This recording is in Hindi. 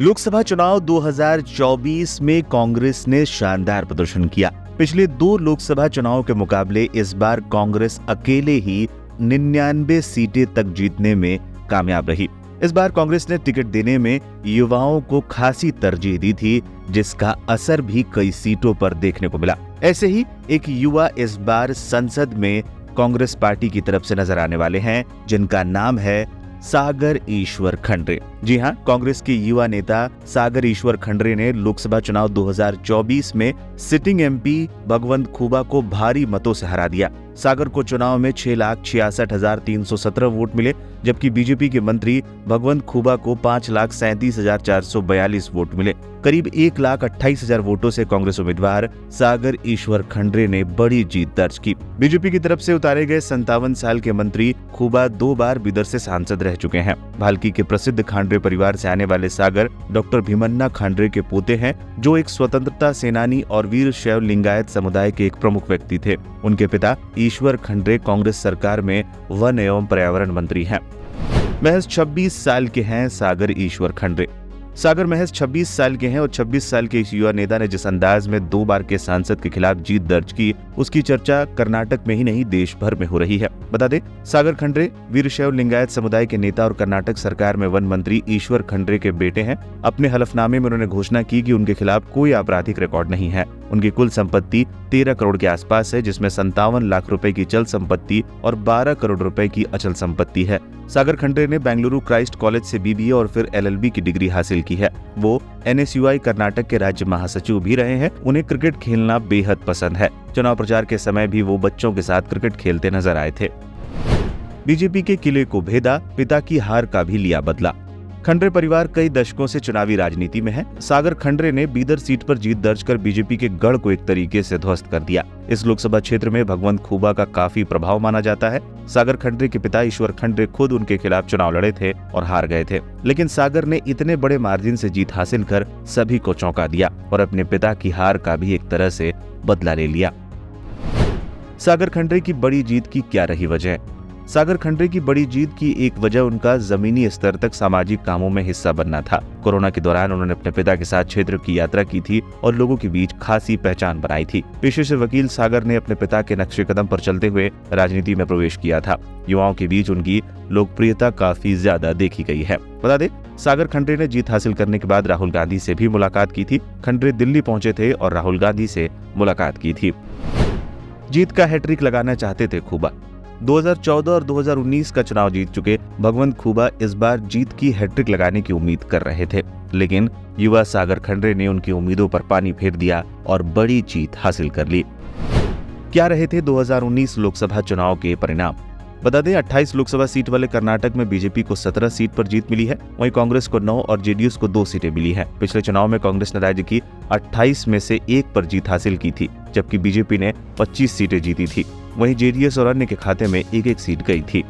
लोकसभा चुनाव 2024 में कांग्रेस ने शानदार प्रदर्शन किया। पिछले 2 लोकसभा चुनाव के मुकाबले इस बार कांग्रेस अकेले ही 99 सीटें तक जीतने में कामयाब रही। इस बार कांग्रेस ने टिकट देने में युवाओं को खासी तरजीह दी थी, जिसका असर भी कई सीटों पर देखने को मिला। ऐसे ही एक युवा इस बार संसद में कांग्रेस पार्टी की तरफ से नजर आने वाले हैं, जिनका नाम है सागर ईश्वर खंडरे। जी हां, कांग्रेस के युवा नेता सागर ईश्वर खंडरे ने लोकसभा चुनाव 2024 में सिटिंग एमपी भगवंत खूबा को भारी मतों से हरा दिया। सागर को चुनाव में 6,66,317 वोट मिले, जबकि बीजेपी के मंत्री भगवंत खूबा को 5,37,442 वोट मिले। करीब 1,28,000 वोटों से कांग्रेस उम्मीदवार सागर ईश्वर खंडरे ने बड़ी जीत दर्ज की। बीजेपी की तरफ से उतारे गए 57 साल के मंत्री खूबा 2 बार बिदर से सांसद रह चुके हैं। भालकी के प्रसिद्ध खांडरे परिवार से आने वाले सागर डॉक्टर भीमन्ना खांडरे के पोते हैं, जो एक स्वतंत्रता सेनानी और वीर शैव लिंगायत समुदाय के एक प्रमुख व्यक्ति थे। उनके पिता ईश्वर खंडरे कांग्रेस सरकार में वन एवं पर्यावरण मंत्री हैं। महज 26 साल के हैं सागर ईश्वर खंडरे। सागर महज 26 साल के हैं और 26 साल के इस युवा नेता ने जिस अंदाज में 2 बार के सांसद के खिलाफ जीत दर्ज की, उसकी चर्चा कर्नाटक में ही नहीं देश भर में हो रही है। बता दें, सागर खंडरे वीरशैव लिंगायत समुदाय के नेता और कर्नाटक सरकार में वन मंत्री ईश्वर खंडरे के बेटे हैं। अपने हलफनामे में उन्होंने घोषणा की कि उनके खिलाफ कोई आपराधिक रिकॉर्ड नहीं है। उनकी कुल संपत्ति 13 करोड़ के आसपास है, जिसमें 57 लाख रुपए की चल संपत्ति और 12 करोड़ रुपए की अचल संपत्ति है। सागर खंडरे ने बेंगलुरु क्राइस्ट कॉलेज से बीबीए और फिर एलएलबी की डिग्री हासिल की है। वो एनएसयूआई कर्नाटक के राज्य महासचिव भी रहे हैं। उन्हें क्रिकेट खेलना बेहद पसंद है। चुनाव प्रचार के समय भी वो बच्चों के साथ क्रिकेट खेलते नजर आए थे। बीजेपी के किले को भेदा, पिता की हार का भी लिया बदला। खंडरे परिवार कई दशकों से चुनावी राजनीति में है। सागर खंडरे ने बीदर सीट पर जीत दर्ज कर बीजेपी के गढ़ को एक तरीके से ध्वस्त कर दिया। इस लोकसभा क्षेत्र में भगवंत खूबा का काफी प्रभाव माना जाता है। सागर खंडरे के पिता ईश्वर खंडरे खुद उनके खिलाफ चुनाव लड़े थे और हार गए थे, लेकिन सागर ने इतने बड़े मार्जिन से जीत हासिल कर सभी को चौंका दिया और अपने पिता की हार का भी एक तरह से बदला ले लिया। सागर खंडरे की बड़ी जीत की क्या रही वजह? सागर खंडरे की बड़ी जीत की एक वजह उनका जमीनी स्तर तक सामाजिक कामों में हिस्सा बनना था। कोरोना के दौरान उन्होंने अपने पिता के साथ क्षेत्र की यात्रा की थी और लोगों के बीच खासी पहचान बनाई थी। पेशे से वकील सागर ने अपने पिता के नक्शे कदम पर चलते हुए राजनीति में प्रवेश किया था। युवाओं के बीच उनकी लोकप्रियता काफी ज्यादा देखी गई है। बता दें, सागर खंडरे ने जीत हासिल करने के बाद राहुल गांधी से भी मुलाकात की थी। खंडरे दिल्ली पहुंचे थे और राहुल गांधी से मुलाकात की थी। जीत का हैट्रिक लगाना चाहते थे खूबा। 2014 और 2019 का चुनाव जीत चुके भगवंत खूबा इस बार जीत की हैट्रिक लगाने की उम्मीद कर रहे थे, लेकिन युवा सागर खंडरे ने उनकी उम्मीदों पर पानी फेर दिया और बड़ी जीत हासिल कर ली। क्या रहे थे 2019 लोकसभा चुनाव के परिणाम? बता दें, 28 लोकसभा सीट वाले कर्नाटक में बीजेपी को 17 सीट पर जीत मिली है, वहीं कांग्रेस को 9 और जेडीयू को 2 सीटें मिली हैं। पिछले चुनाव में कांग्रेस ने राज्य की 28 में से 1 पर जीत हासिल की थी, जबकि बीजेपी ने 25 सीटें जीती थी। वहीं जेडीएस और अन्य के खाते में 1-1 सीट गई थी।